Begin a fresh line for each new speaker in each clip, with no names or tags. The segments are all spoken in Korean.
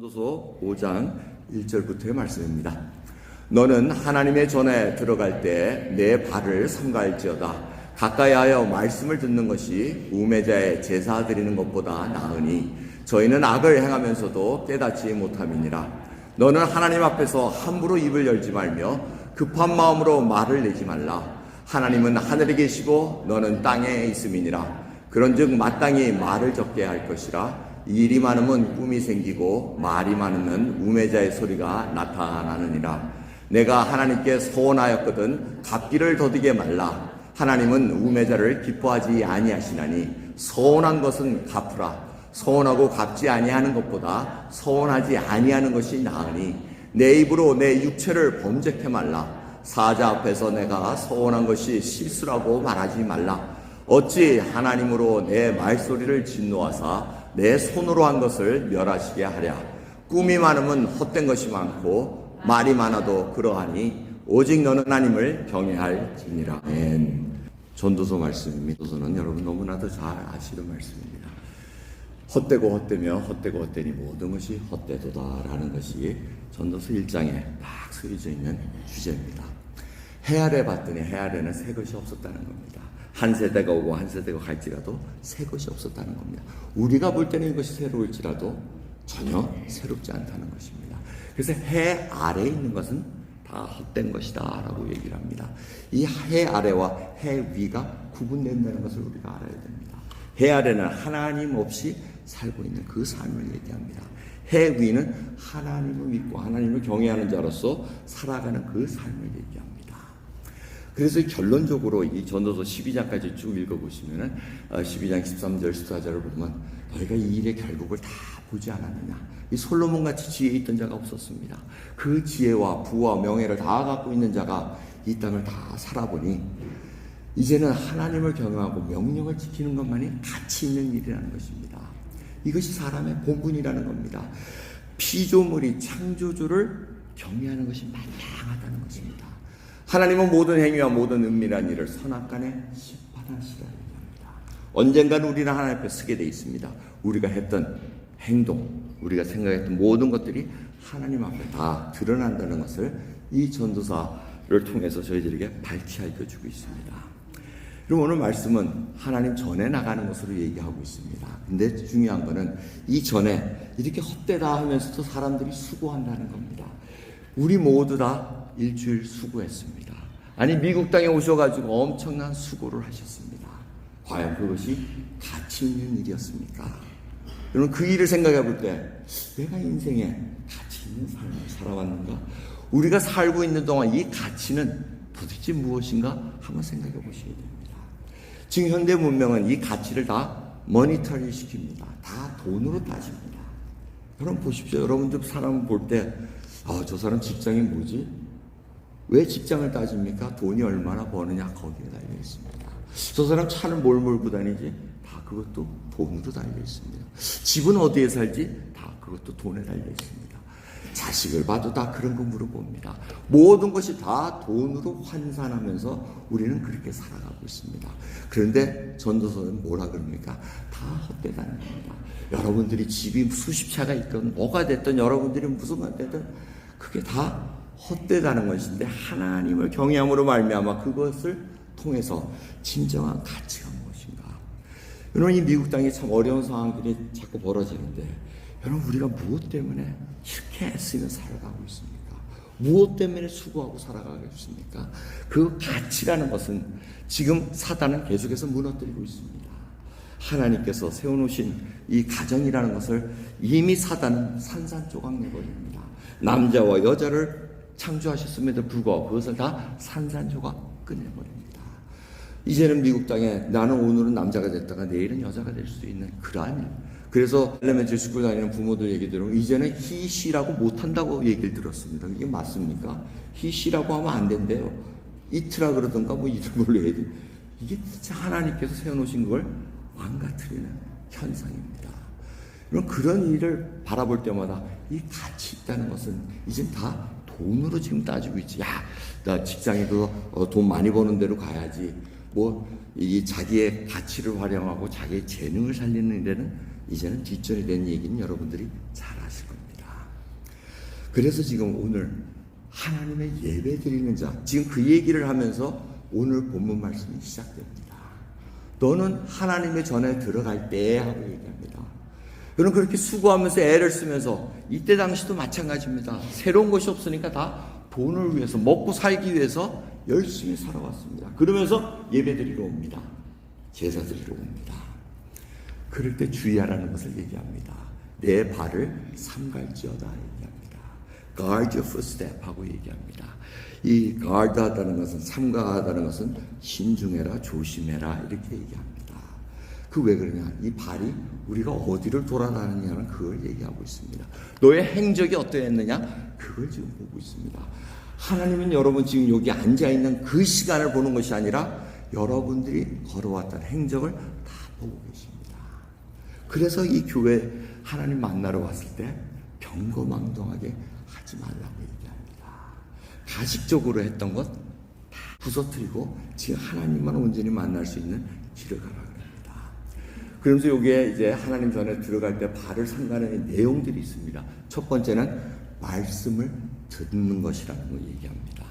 전도서 5장 1절부터의 말씀입니다. 너는 하나님의 전에 들어갈 때 내 발을 삼가할지어다. 가까이 하여 말씀을 듣는 것이 우매자의 제사 드리는 것보다 나으니 저희는 악을 행하면서도 깨닫지 못함이니라. 너는 하나님 앞에서 함부로 입을 열지 말며 급한 마음으로 말을 내지 말라. 하나님은 하늘에 계시고 너는 땅에 있음이니라. 그런즉 마땅히 말을 적게 할 것이라. 일이 많으면 꿈이 생기고 말이 많으면 우매자의 소리가 나타나느니라. 내가 하나님께 서원하였거든 갚기를 더디게 말라. 하나님은 우매자를 기뻐하지 아니하시나니 서원한 것은 갚으라. 서원하고 갚지 아니하는 것보다 서원하지 아니하는 것이 나으니 내 입으로 내 육체를 범죄케 말라. 사자 앞에서 내가 서원한 것이 실수라고 말하지 말라. 어찌 하나님으로 내 말소리를 진노하사 내 손으로 한 것을 멸하시게 하랴. 꿈이 많으면 헛된 것이 많고 말이 많아도 그러하니 오직 너는 하나님을 경외할지니라. 전도서 말씀입니다. 전도서는 여러분 너무나도 잘 아시는 말씀입니다. 헛되고 헛되며 헛되고 헛되니 모든 것이 헛되도다라는 것이 전도서 1장에 딱 쓰여져 있는 주제입니다. 해 아래 봤더니 해 아래는 새 것이 없었다는 겁니다. 한 세대가 오고 한 세대가 갈지라도 새 것이 없었다는 겁니다. 우리가 볼 때는 이것이 새로울지라도 전혀 새롭지 않다는 것입니다. 그래서 해 아래에 있는 것은 다 헛된 것이다 라고 얘기를 합니다. 이 해 아래와 해 위가 구분된다는 것을 우리가 알아야 됩니다. 해 아래는 하나님 없이 살고 있는 그 삶을 얘기합니다. 해 위는 하나님을 믿고 하나님을 경외하는 자로서 살아가는 그 삶을 얘기합니다. 그래서 결론적으로 이 전도서 12장까지 쭉 읽어보시면은 12장 13절 14절을 보면 너희가 이 일의 결국을 다 보지 않았느냐. 이 솔로몬같이 지혜에 있던 자가 없었습니다. 그 지혜와 부와 명예를 다 갖고 있는 자가 이 땅을 다 살아보니 이제는 하나님을 경외하고 명령을 지키는 것만이 가치 있는 일이라는 것입니다. 이것이 사람의 본분이라는 겁니다. 피조물이 창조주를 경외하는 것이 마땅하다는 것입니다. 하나님은 모든 행위와 모든 은밀한 일을 선악간에 심판하시라는 겁니다. 언젠가는 우리는 하나님 앞에 서게 돼 있습니다. 우리가 했던 행동, 우리가 생각했던 모든 것들이 하나님 앞에 다 드러난다는 것을 이 전도사를 통해서 저희들에게 밝히 알려주고 있습니다. 그럼 오늘 말씀은 하나님 전에 나가는 것으로 얘기하고 있습니다. 근데 중요한 거는 이 전에 이렇게 헛되다 하면서도 사람들이 수고한다는 겁니다. 우리 모두 다 일주일 수고했습니다. 아니 미국 땅에 오셔가지고 엄청난 수고를 하셨습니다. 과연 그것이 가치 있는 일이었습니까? 여러분 그 일을 생각해 볼 때 내가 인생에 가치 있는 삶을 살아왔는가? 우리가 살고 있는 동안 이 가치는 도대체 무엇인가? 한번 생각해 보셔야 됩니다. 지금 현대 문명은 이 가치를 다 모니터링 시킵니다. 다 돈으로 따집니다. 여러분 보십시오. 여러분들 사람 볼 때 저 사람 직장이 뭐지? 왜 직장을 따집니까? 돈이 얼마나 버느냐 거기에 달려 있습니다. 저 사람 차는 뭘 몰고 다니지? 다 그것도 돈으로 달려 있습니다. 집은 어디에 살지? 다 그것도 돈에 달려 있습니다. 자식을 봐도 다 그런 거 물어봅니다. 모든 것이 다 돈으로 환산하면서 우리는 그렇게 살아가고 있습니다. 그런데 전도서는 뭐라 그럽니까? 다 헛되다는 겁니다. 여러분들이 집이 수십 차가 있건 뭐가 됐든 여러분들이 무슨 말 됐든 그게 다 헛되다는 것인데 하나님을 경외함으로 말미암아 그것을 통해서 진정한 가치가 무엇인가? 여러분 이 미국 땅에 참 어려운 상황들이 자꾸 벌어지는데 여러분 우리가 무엇 때문에 이렇게 애쓰며 살아가고 있습니까? 무엇 때문에 수고하고 살아가고 있습니까? 그 가치라는 것은 지금 사단은 계속해서 무너뜨리고 있습니다. 하나님께서 세워놓으신 이 가정이라는 것을 이미 사단은 산산조각 내버립니다. 남자와 여자를 창조하셨음에도 불구하고 그것을 다 산산조각 끝내버립니다. 이제는 미국 땅에 나는 오늘은 남자가 됐다가 내일은 여자가 될 수 있는 그러한 그래서 엘레멘터리 스쿨 다니는 부모들 얘기 들으면 이제는 he, she라고 못한다고 얘기를 들었습니다. 이게 맞습니까? he, she라고 하면 안 된대요. it라 그러던가 뭐 이런 걸로 해야 돼. 이게 진짜 하나님께서 세워놓으신 걸 망가뜨리는 현상입니다. 그런 일을 바라볼 때마다 이 가치 있다는 것은 이제 다 돈으로 지금 따지고 있지. 나 직장에 돈 많이 버는 데로 가야지. 이 자기의 가치를 활용하고 자기의 재능을 살리는 데는 이제는 뒷전이 된 얘기는 여러분들이 잘 아실 겁니다. 그래서 지금 오늘 하나님의 예배 드리는 자, 지금 그 얘기를 하면서 오늘 본문 말씀이 시작됩니다. 너는 하나님의 전에 들어갈 때 하고 얘기합니다. 여러분 그렇게 수고하면서 애를 쓰면서 이때 당시도 마찬가지입니다. 새로운 것이 없으니까 다 돈을 위해서 먹고 살기 위해서 열심히 살아왔습니다. 그러면서 예배 드리러 옵니다. 제사 드리러 옵니다. 그럴 때 주의하라는 것을 얘기합니다. 내 발을 삼갈지어다 얘기합니다. Guard your footstep 하고 얘기합니다. 이 guard 하다는 것은, 삼가하다는 것은 신중해라, 조심해라 이렇게 얘기합니다. 그 왜 그러냐? 이 발이 우리가 어디를 돌아다니냐는 그걸 얘기하고 있습니다. 너의 행적이 어떠했느냐? 그걸 지금 보고 있습니다. 하나님은 여러분 지금 여기 앉아있는 그 시간을 보는 것이 아니라 여러분들이 걸어왔던 행적을 다 보고 계십니다. 그래서 이 교회 하나님 만나러 왔을 때 경거망동하게 하지 말라고 얘기합니다. 가식적으로 했던 것 다 부서뜨리고 지금 하나님만 온전히 만날 수 있는 길을 가라 그럽니다. 그러면서 여기에 이제 하나님 전에 들어갈 때 발을 삼가는 내용들이 있습니다. 첫 번째는 말씀을 듣는 것이라는 걸 얘기합니다.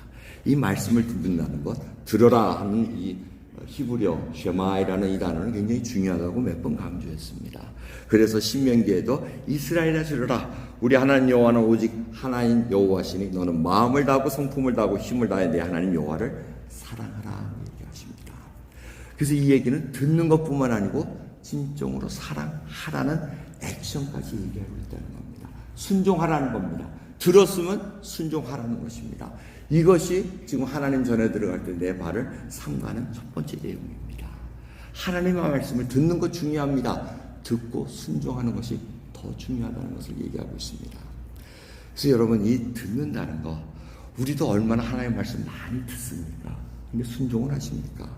이 말씀을 듣는다는 것, 들어라 하는 이 히브리어 쉐마이라는 이 단어는 굉장히 중요하다고 몇 번 강조했습니다. 그래서 신명기에도 이스라엘아 들으라, 우리 하나님 여호와는 오직 하나인 여호와시니 너는 마음을 다하고 성품을 다하고 힘을 다해 내 하나님 여호와를 사랑하라 얘기하십니다. 그래서 이 얘기는 듣는 것뿐만 아니고 진정으로 사랑하라는 액션까지 얘기하고 있다는 겁니다. 순종하라는 겁니다. 들었으면 순종하라는 것입니다. 이것이 지금 하나님 전에 들어갈 때 내 발을 삼가는 첫 번째 내용입니다. 하나님의 말씀을 듣는 것 중요합니다. 듣고 순종하는 것이 더 중요하다는 것을 얘기하고 있습니다. 그래서 여러분 이 듣는다는 거, 우리도 얼마나 하나님의 말씀 많이 듣습니까? 근데 순종을 하십니까?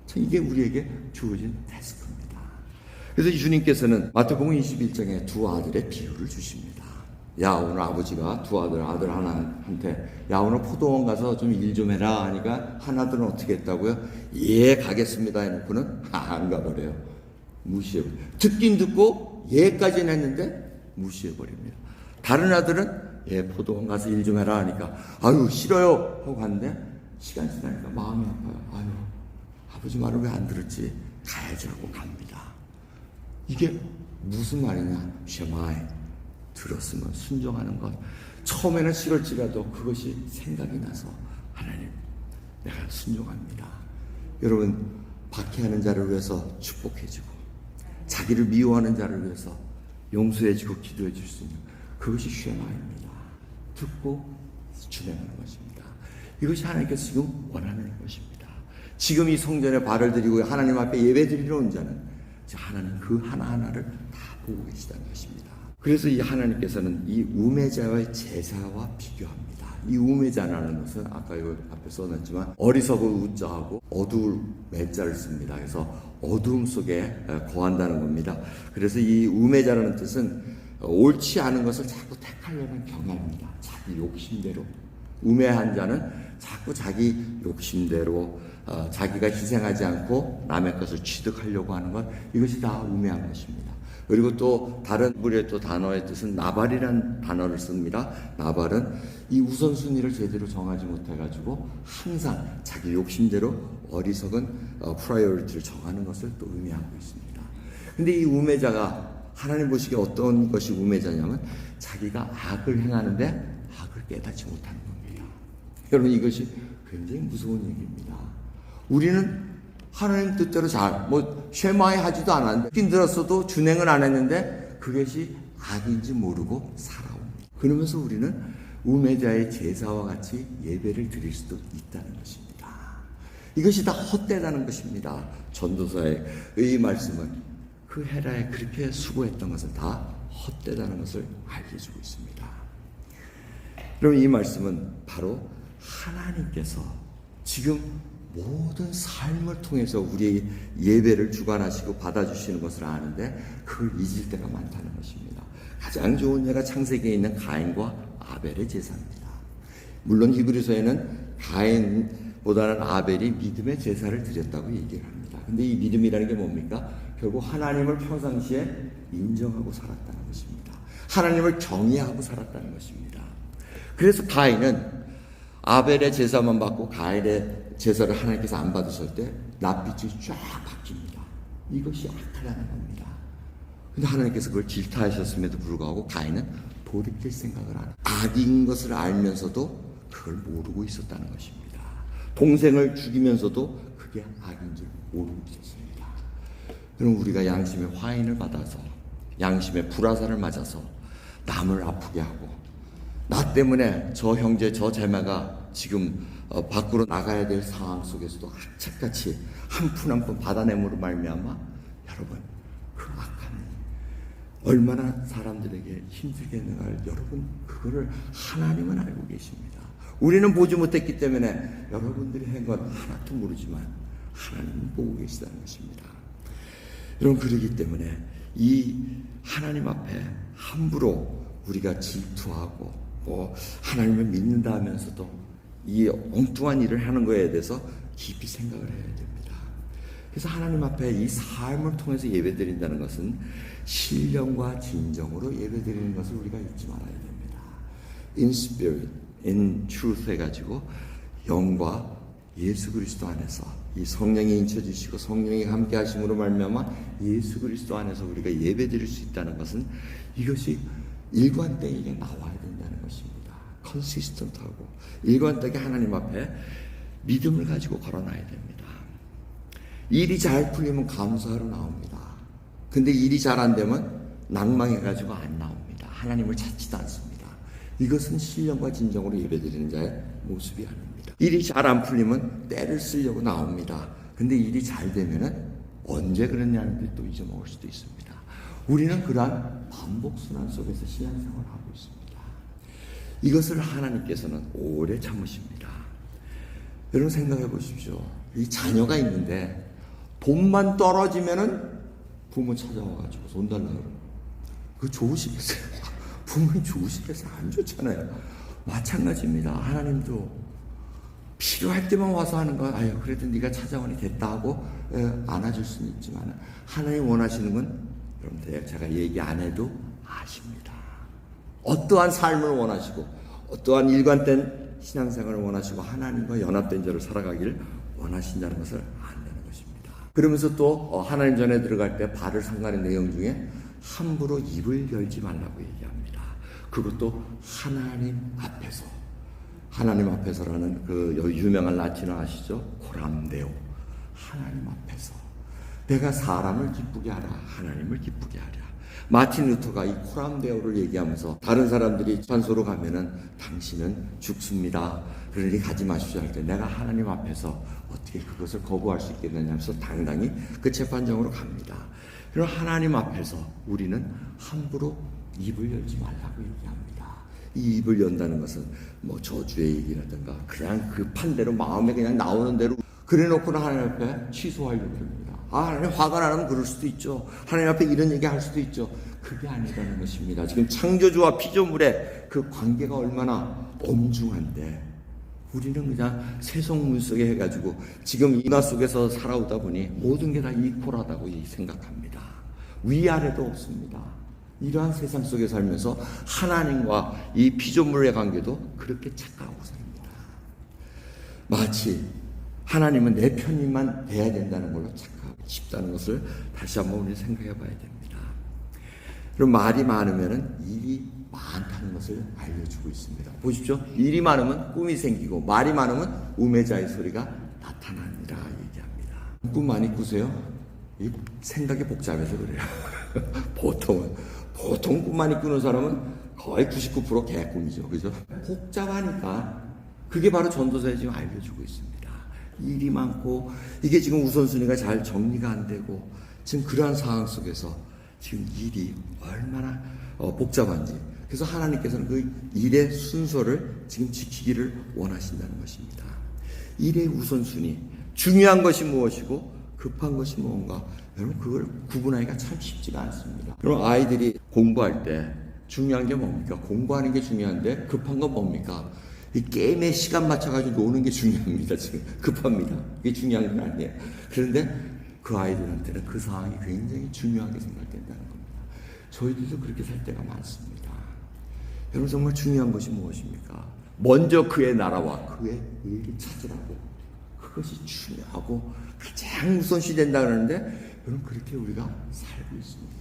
참 이게 우리에게 주어진 태스크입니다. 그래서 주님께서는 마태복음 21장에 두 아들의 비유를 주십니다. 야, 오늘 아버지가 두 아들 하나한테 야, 오늘 포도원 가서 좀 일 좀 해라 하니까 하나들은 어떻게 했다고요? 예, 가겠습니다 해놓고는 안 가버려요. 무시해버려요. 듣긴 듣고 예까지는 했는데 무시해버립니다. 다른 아들은 예, 포도원 가서 일 좀 해라 하니까 아유 싫어요 하고 갔는데 시간 지나니까 마음이 아파요. 아유, 아버지 말을 왜 안 들었지? 가야지 하고 갑니다. 이게 무슨 말이냐? 쉐마이, 들었으면 순종하는 것. 처음에는 싫을지라도 그것이 생각이 나서 하나님 내가 순종합니다. 여러분 박해하는 자를 위해서 축복해주고 자기를 미워하는 자를 위해서 용서해주고 기도해줄 수 있는 그것이 쉐마입니다. 듣고 준행하는 것입니다. 이것이 하나님께서 지금 원하는 것입니다. 지금 이 성전에 발을 들이고 하나님 앞에 예배 드리러 온 자는 하나님 그 하나하나를 다 보고 계시다는 것입니다. 그래서 이 하나님께서는 이 우매자와의 제사와 비교합니다. 이 우매자라는 것은 아까 여기 앞에 써놨지만 어리석을 우자하고 어두울 매자를 씁니다. 그래서 어두움 속에 거한다는 겁니다. 그래서 이 우매자라는 뜻은 옳지 않은 것을 자꾸 택하려는 경향입니다. 자기 욕심대로. 우매한 자는 자꾸 자기 욕심대로 자기가 희생하지 않고 남의 것을 취득하려고 하는 것, 이것이 다 우매한 것입니다. 그리고 또 다른 무리의 또 단어의 뜻은 나발이라는 단어를 씁니다. 나발은 이 우선순위를 제대로 정하지 못해가지고 항상 자기 욕심대로 어리석은 프라이어리티를 정하는 것을 또 의미하고 있습니다. 근데 이 우매자가 하나님 보시기에 어떤 것이 우매자냐면 자기가 악을 행하는데 악을 깨닫지 못하는 겁니다. 여러분 이것이 굉장히 무서운 얘기입니다. 우리는 하나님 뜻대로 쉐마이 하지도 않았는데, 듣긴 들었어도 준행을 안 했는데, 그것이 악인지 모르고 살아옵니다. 그러면서 우리는 우매자의 제사와 같이 예배를 드릴 수도 있다는 것입니다. 이것이 다 헛되다는 것입니다. 전도서의 이 말씀은 그 헤라에 그렇게 수고했던 것은 다 헛되다는 것을 알려주고 있습니다. 그럼 이 말씀은 바로 하나님께서 지금 모든 삶을 통해서 우리의 예배를 주관하시고 받아주시는 것을 아는데 그걸 잊을 때가 많다는 것입니다. 가장 좋은 예가 창세기에 있는 가인과 아벨의 제사입니다. 물론 히브리서에는 가인보다는 아벨이 믿음의 제사를 드렸다고 얘기를 합니다. 근데 이 믿음이라는 게 뭡니까? 결국 하나님을 평상시에 인정하고 살았다는 것입니다. 하나님을 경외하고 살았다는 것입니다. 그래서 가인은 아벨의 제사만 받고 가인의 제사를 하나님께서 안 받으실 때 낯빛이 쫙 바뀝니다. 이것이 악하다는 겁니다. 근데 하나님께서 그걸 질타하셨음에도 불구하고 가인은 돌이킬 생각을 안 해요. 악인 것을 알면서도 그걸 모르고 있었다는 것입니다. 동생을 죽이면서도 그게 악인 줄 모르고 있었습니다. 그럼 우리가 양심의 화인을 받아서 양심의 불화살을 맞아서 남을 아프게 하고 나 때문에 저 형제 저 자매가 지금 밖으로 나가야 될 상황 속에서도 악착같이 한 푼 한 푼 받아내므로 말미암아 여러분 그 악함이 얼마나 사람들에게 힘들겠는가를 여러분 그거를 하나님은 알고 계십니다. 우리는 보지 못했기 때문에 여러분들이 한 건 하나도 모르지만 하나님은 보고 계시다는 것입니다. 여러분 그러기 때문에 이 하나님 앞에 함부로 우리가 질투하고 하나님을 믿는다 하면서도 이 엉뚱한 일을 하는 거에 대해서 깊이 생각을 해야 됩니다. 그래서 하나님 앞에 이 삶을 통해서 예배드린다는 것은 신령과 진정으로 예배드리는 것을 우리가 잊지 말아야 됩니다. In spirit, in truth 해가지고 영과 예수 그리스도 안에서 이 성령이 인쳐주시고 성령이 함께 하심으로 말미암아 예수 그리스도 안에서 우리가 예배드릴 수 있다는 것은 이것이 일관되게 나와야 된다는 것입니다. 컨시스턴트하고 일관되게 하나님 앞에 믿음을 가지고 걸어놔야 됩니다. 일이 잘 풀리면 감사하러 나옵니다. 근데 일이 잘 안 되면 낭망해가지고 안 나옵니다. 하나님을 찾지도 않습니다. 이것은 신령과 진정으로 예배드리는 자의 모습이 아닙니다. 일이 잘 안 풀리면 때를 쓰려고 나옵니다. 근데 일이 잘 되면은 언제 그랬냐는 게 또 잊어먹을 수도 있습니다. 우리는 그러한 반복순환 속에서 신앙생활을 하고 있습니다. 이것을 하나님께서는 오래 참으십니다. 여러분 생각해 보십시오. 이 자녀가 있는데 돈만 떨어지면은 부모 찾아와가지고 돈 달라고 그러고 그거 좋으시겠어요? 부모님 좋으시겠어요? 안 좋잖아요. 마찬가지입니다. 하나님도 필요할 때만 와서 하는 건 아유 그래도 네가 찾아오니 됐다 하고 안아줄 수는 있지만 하나님 원하시는 건 여러분들 제가 얘기 안 해도 아십니다. 어떠한 삶을 원하시고 어떠한 일관된 신앙생활을 원하시고 하나님과 연합된 자로 살아가기를 원하신다는 것을 안다는 것입니다. 그러면서 또 하나님 전에 들어갈 때 발을 삼가는 내용 중에 함부로 입을 열지 말라고 얘기합니다. 그것도 하나님 앞에서 하나님 앞에서라는 그 유명한 라틴어 아시죠? 코람데오. 하나님 앞에서 내가 사람을 기쁘게 하라 하나님을 기쁘게 하랴. 마틴 루터가 이 코람데오를 얘기하면서 다른 사람들이 찬소로 가면은 당신은 죽습니다. 그러니 가지 마십시오 할 때 내가 하나님 앞에서 어떻게 그것을 거부할 수 있겠느냐 하면서 당당히 그 재판정으로 갑니다. 그럼 하나님 앞에서 우리는 함부로 입을 열지 말라고 얘기합니다. 이 입을 연다는 것은 뭐 저주의 얘기라든가 그냥 급한 대로 마음에 그냥 나오는 대로 그래 놓고는 하나님 앞에 취소하려고 합니다. 하나님 화가 나면 그럴 수도 있죠. 하나님 앞에 이런 얘기 할 수도 있죠. 그게 아니라는 것입니다. 지금 창조주와 피조물의 그 관계가 얼마나 엄중한데 우리는 그냥 세속문 속에 해가지고 지금 인화 속에서 살아오다 보니 모든 게 다 이퀄하다고 생각합니다. 위아래도 없습니다. 이러한 세상 속에 살면서 하나님과 이 피조물의 관계도 그렇게 착각하고 삽니다. 마치 하나님은 내 편이만 돼야 된다는 걸로 착각하고 싶다는 것을 다시 한번 우리 생각해 봐야 됩니다. 그럼 말이 많으면 일이 많다는 것을 알려주고 있습니다. 보십시오. 일이 많으면 꿈이 생기고 말이 많으면 우매자의 소리가 나타납니다. 얘기합니다. 꿈 많이 꾸세요? 생각이 복잡해서 그래요. 보통 꿈 많이 꾸는 사람은 거의 99% 개꿈이죠. 그죠? 복잡하니까 그게 바로 전도사에 지금 알려주고 있습니다. 일이 많고 이게 지금 우선순위가 잘 정리가 안 되고 지금 그러한 상황 속에서 지금 일이 얼마나 복잡한지 그래서 하나님께서는 그 일의 순서를 지금 지키기를 원하신다는 것입니다. 일의 우선순위 중요한 것이 무엇이고 급한 것이 무언가 여러분 그걸 구분하기가 참 쉽지가 않습니다. 여러분 아이들이 공부할 때 중요한 게 뭡니까? 공부하는 게 중요한데 급한 건 뭡니까? 이 게임에 시간 맞춰가지고 노는 게 중요합니다. 지금 급합니다. 이게 중요한 건 아니에요. 그런데 그 아이들한테는 그 상황이 굉장히 중요하게 생각된다는 겁니다. 저희들도 그렇게 살 때가 많습니다. 여러분 정말 중요한 것이 무엇입니까? 먼저 그의 나라와 그의 의를 찾으라고. 그것이 중요하고 가장 우선시 된다 그러는데 여러분 그렇게 우리가 살고 있습니다.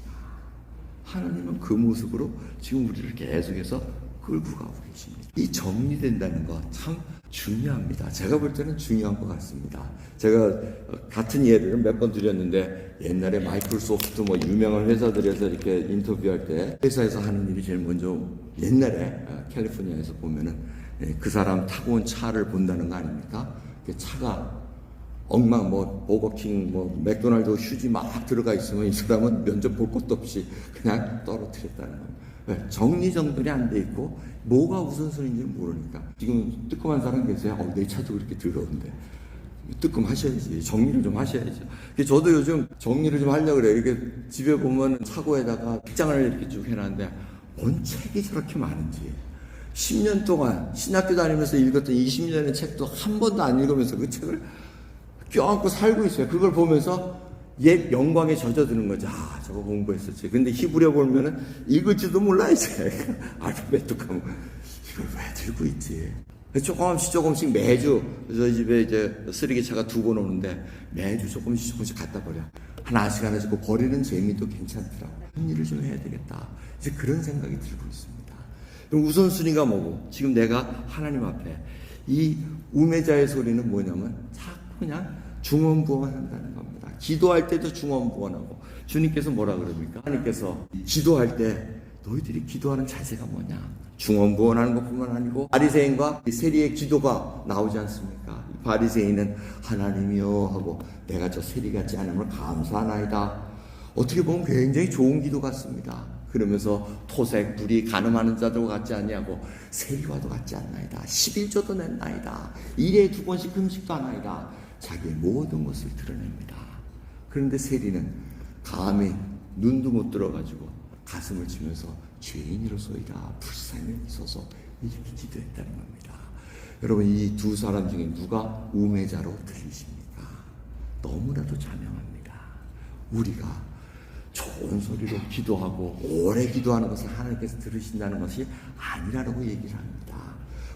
하나님은 그 모습으로 지금 우리를 계속해서 끌고 가고 계십니다. 이 정리된다는 거 참 중요합니다. 제가 볼 때는 중요한 것 같습니다. 제가 같은 예를 몇 번 드렸는데 옛날에 마이크로소프트 뭐 유명한 회사들에서 이렇게 인터뷰할 때 회사에서 하는 일이 제일 먼저 옛날에 캘리포니아에서 보면은 그 사람 타고 온 차를 본다는 거 아닙니까? 그 차가 엉망 뭐 버거킹 뭐 맥도날드 휴지 막 들어가 있으면 이 사람은 면접 볼 것도 없이 그냥 떨어뜨렸다는 거예요. 왜? 정리정돈이 안 돼 있고 뭐가 우선순위인지 모르니까. 지금 뜨끔한 사람 계세요? 내 차도 그렇게 더러운데. 뜨끔 하셔야지. 정리를 좀 하셔야죠. 저도 요즘 정리를 좀 하려고 그래요. 이렇게 집에 보면 차고에다가 책장을 이렇게 쭉 해놨는데 뭔 책이 저렇게 많은지. 10년 동안 신학교 다니면서 읽었던 20년의 책도 한 번도 안 읽으면서 그 책을 껴안고 살고 있어요. 그걸 보면서 옛 영광에 젖어드는 거죠. 저거 공부했었지. 근데 히브리어 보면은 읽을지도 몰라, 이제. 알파벳도 까먹고. 이걸 왜 들고 있지? 조금씩 매주, 저희 집에 이제 쓰레기차가 2번 오는데 매주 조금씩 갖다 버려. 하나씩 그 버리는 재미도 괜찮더라고. 한 일을 좀 해야 되겠다. 이제 그런 생각이 들고 있습니다. 그럼 우선순위가 뭐고? 지금 내가 하나님 앞에 이 우매자의 소리는 뭐냐면 자꾸 그냥 중언부언한다는 겁니다. 기도할 때도 중언부언하고 주님께서 뭐라 그럽니까? 하나님께서 기도할 때 너희들이 기도하는 자세가 뭐냐? 중언부언하는 것뿐만 아니고 바리새인과 세리의 기도가 나오지 않습니까? 바리새인은 하나님이여 하고 내가 저 세리 같지 않음을 감사하나이다. 어떻게 보면 굉장히 좋은 기도 같습니다. 그러면서 토색, 불이, 간음하는 자들 같지 않냐고 세리와도 같지 않나이다. 11조도 냈나이다. 일에 2번씩 금식도 하나이다. 자기의 모든 것을 드러냅니다. 그런데 세리는 감히 눈도 못 들어가지고 가슴을 치면서 죄인이로소이다 불쌍히 있어서 이렇게 기도했다는 겁니다. 여러분 이 두 사람 중에 누가 우매자로 들리십니까? 너무나도 자명합니다. 우리가 좋은 소리로 기도하고 오래 기도하는 것을 하나님께서 들으신다는 것이 아니라고 얘기를 합니다.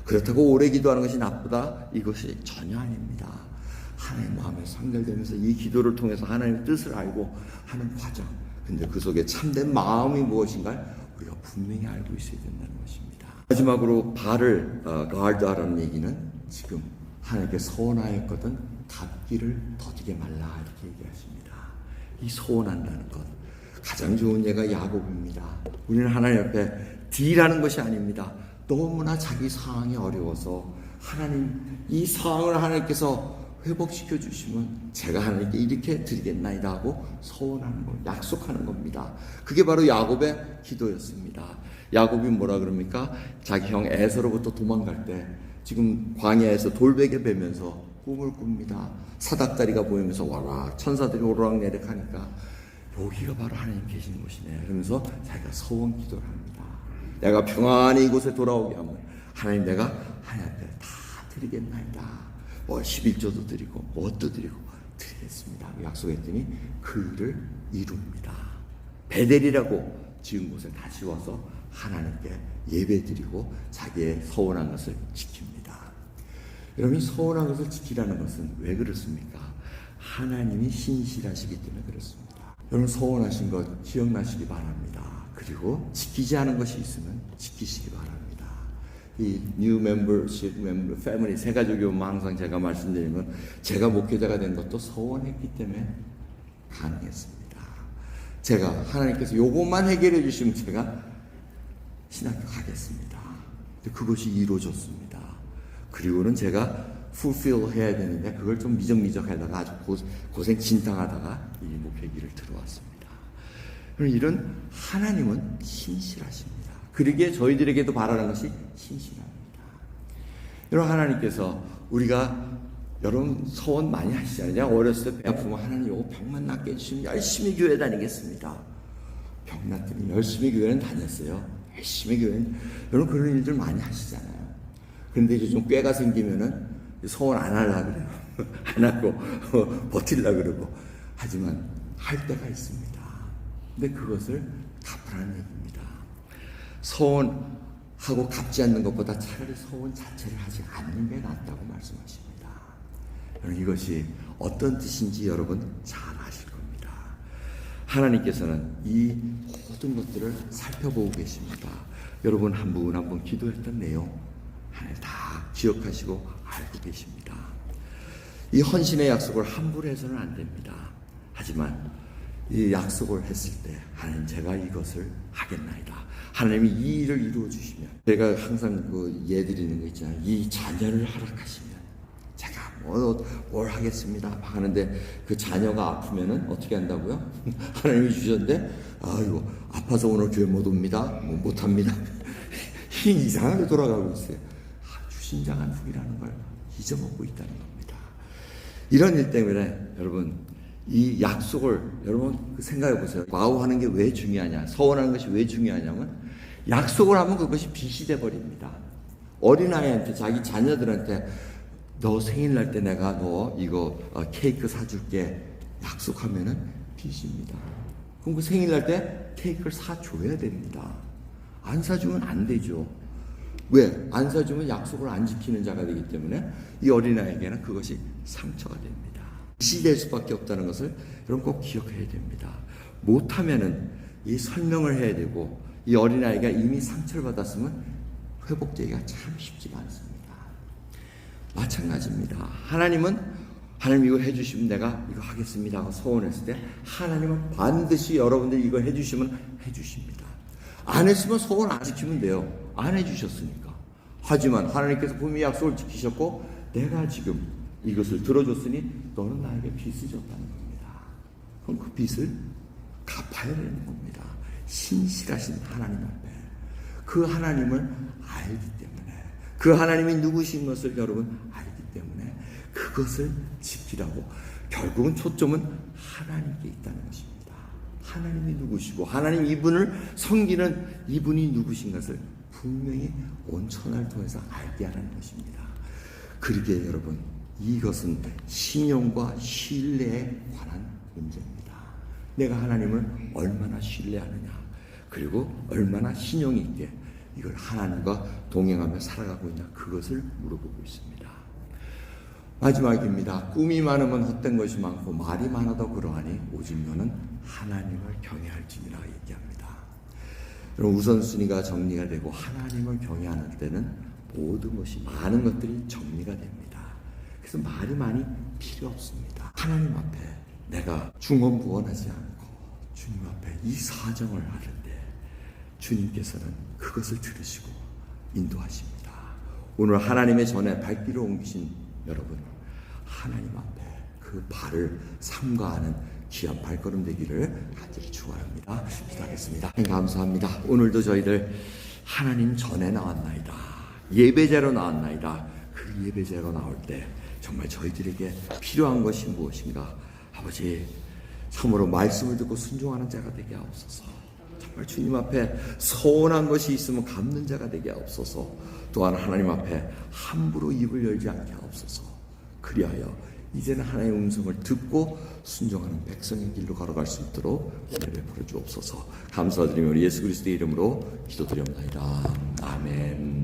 그렇다고 오래 기도하는 것이 나쁘다? 이것이 전혀 아닙니다. 하나님 마음에 상달되면서 이 기도를 통해서 하나님의 뜻을 알고 하는 과정. 근데 그 속에 참된 마음이 무엇인가 우리가 분명히 알고 있어야 된다는 것입니다. 마지막으로 발을 가르드하라는 얘기는 지금 하나님께 서원하였거든 닫기를 더디게 말라 이렇게 얘기하십니다. 이 서원한다는 것 가장 좋은 예가 야곱입니다. 우리는 하나님 앞에 딜하는 것이 아닙니다. 너무나 자기 상황이 어려워서 하나님 이 상황을 하나님께서 회복시켜 주시면 제가 하나님께 이렇게 드리겠나이다 하고 서원하는 것, 약속하는 겁니다. 그게 바로 야곱의 기도였습니다. 야곱이 뭐라 그럽니까? 자기 형 에서로부터 도망갈 때 지금 광야에서 돌베개 베면서 꿈을 꿉니다. 사닥다리가 보이면서 와라 천사들이 오르락내리락 하니까 여기가 바로 하나님 계시는 곳이네. 그러면서 자기가 서원 기도를 합니다. 내가 평안히 이곳에 돌아오게 하면 하나님 내가 하나님 앞에 다 드리겠나이다. 11조도 드리고 뭣도 드리고 드리겠습니다. 약속했더니 그 일을 이룹니다. 베델이라고 지은 곳에 다시 와서 하나님께 예배드리고 자기의 서원한 것을 지킵니다. 여러분 서원한 것을 지키라는 것은 왜 그렇습니까? 하나님이 신실하시기 때문에 그렇습니다. 여러분 서원하신 것 기억나시기 바랍니다. 그리고 지키지 않은 것이 있으면 지키시기 바랍니다. 이 New Membership, Family 세 가족이 오면 항상 제가 말씀드리면 제가 목회자가 된 것도 서원했기 때문에 가능했습니다. 제가 하나님께서 요것만 해결해 주시면 제가 신학교 가겠습니다. 근데 그것이 이루어졌습니다. 그리고는 제가 fulfill 해야 되는데 그걸 좀 미적미적 하다가 아주 고생 진탕하다가 이 목회길을 들어왔습니다. 이런 하나님은 신실하십니다. 그러기에 저희들에게도 바라는 것이 신실합니다. 여러분 하나님께서 우리가 여러분 소원 많이 하시잖아요. 어렸을 때 배 아프면 하나님 요거 병만 낫게 해주시면 열심히 교회 다니겠습니다. 병 났더니 열심히 교회는 다녔어요. 열심히 교회는 여러분 그런 일들 많이 하시잖아요. 그런데 이제 좀 꾀가 생기면은 소원 안 하려고 그래요. 안 하고 버틸려고 그러고 하지만 할 때가 있습니다. 근데 그것을 갚으라는 얘기입니다. 소원 하고 갚지 않는 것보다 차라리 소원 자체를 하지 않는 게 낫다고 말씀하십니다. 여러분, 이것이 어떤 뜻인지 여러분 잘 아실 겁니다. 하나님께서는 이 모든 것들을 살펴보고 계십니다. 여러분 한 분 한 분 기도했던 내용 하나님 다 기억하시고 알고 계십니다. 이 헌신의 약속을 함부로 해서는 안 됩니다. 하지만 이 약속을 했을 때 하나님 제가 이것을 하겠나이다. 하나님이 이 일을 이루어 주시면, 제가 항상 예 드리는 거 있잖아요. 이 자녀를 허락하시면 제가 뭘 하겠습니다 하는데, 그 자녀가 아프면은 어떻게 한다고요? 하나님이 주셨는데 이거 아파서 오늘 교회 못 옵니다, 못 합니다. 이상하게 돌아가고 있어요. 주신 자가 누구라는 걸 잊어먹고 있다는 겁니다. 이런 일 때문에 여러분 이 약속을 여러분 생각해 보세요. 와우하는 게 왜 중요하냐, 서원하는 것이 왜 중요하냐면, 약속을 하면 그것이 빚이 돼 버립니다. 어린아이한테, 자기 자녀들한테 너 생일날 때 내가 너 이거 케이크 사줄게 약속하면은 빚입니다. 그럼 그 생일날 때 케이크를 사줘야 됩니다. 안 사주면 안 되죠. 왜? 안 사주면 약속을 안 지키는 자가 되기 때문에 이 어린아이에게는 그것이 상처가 됩니다. 빚이 수밖에 없다는 것을 여러분 꼭 기억해야 됩니다. 못하면은 이 설명을 해야 되고, 이 어린아이가 이미 상처를 받았으면 회복되기가 참 쉽지가 않습니다. 마찬가지입니다. 하나님 이거 해주시면 내가 이거 하겠습니다 하고 소원했을 때 하나님은 반드시 여러분들이 이거 해주시면 해주십니다. 안 했으면 소원 안 지키면 돼요. 안 해주셨으니까. 하지만 하나님께서 분명히 약속을 지키셨고 내가 지금 이것을 들어줬으니 너는 나에게 빚을 졌다는 겁니다. 그럼 그 빚을 갚아야 되는 겁니다. 신실하신 하나님 앞에 그 하나님을 알기 때문에, 그 하나님이 누구신 것을 여러분 알기 때문에 그것을 지키라고, 결국은 초점은 하나님께 있다는 것입니다. 하나님이 누구시고 하나님 이분을 섬기는 이분이 누구신 것을 분명히 온 천하를 통해서 알게 하는 것입니다. 그러기에 여러분 이것은 신용과 신뢰에 관한 문제입니다. 내가 하나님을 얼마나 신뢰하느냐, 그리고 얼마나 신용이 있게 이걸 하나님과 동행하며 살아가고 있냐, 그것을 물어보고 있습니다. 마지막입니다. 꿈이 많으면 헛된 것이 많고 말이 많아도 그러하니 오직 너는 하나님을 경외할지니라 얘기합니다. 여러분 우선순위가 정리가 되고 하나님을 경외하는 때는 모든 것이, 많은 것들이 정리가 됩니다. 그래서 말이 많이 필요 없습니다. 하나님 앞에 내가 중언부언하지 않고 주님 앞에 이 사정을 하는데 주님께서는 그것을 들으시고 인도하십니다. 오늘 하나님의 전에 발길을 옮기신 여러분, 하나님 앞에 그 발을 삼가하는 귀한 발걸음 되기를 간절히 축원합니다. 기도하겠습니다. 감사합니다. 오늘도 저희들 하나님 전에 나왔나이다, 예배자로 나왔나이다. 그 예배자로 나올 때 정말 저희들에게 필요한 것이 무엇인가, 아버지 참으로 말씀을 듣고 순종하는 자가 되게 하옵소서. 정말 주님 앞에 서운한 것이 있으면 갚는 자가 되게 하옵소서. 또한 하나님 앞에 함부로 입을 열지 않게 하옵소서. 그리하여 이제는 하나님의 음성을 듣고 순종하는 백성의 길로 걸어갈 수 있도록 은혜를 베풀어 주옵소서. 감사드리며 우리 예수 그리스도의 이름으로 기도드립니다. 아멘.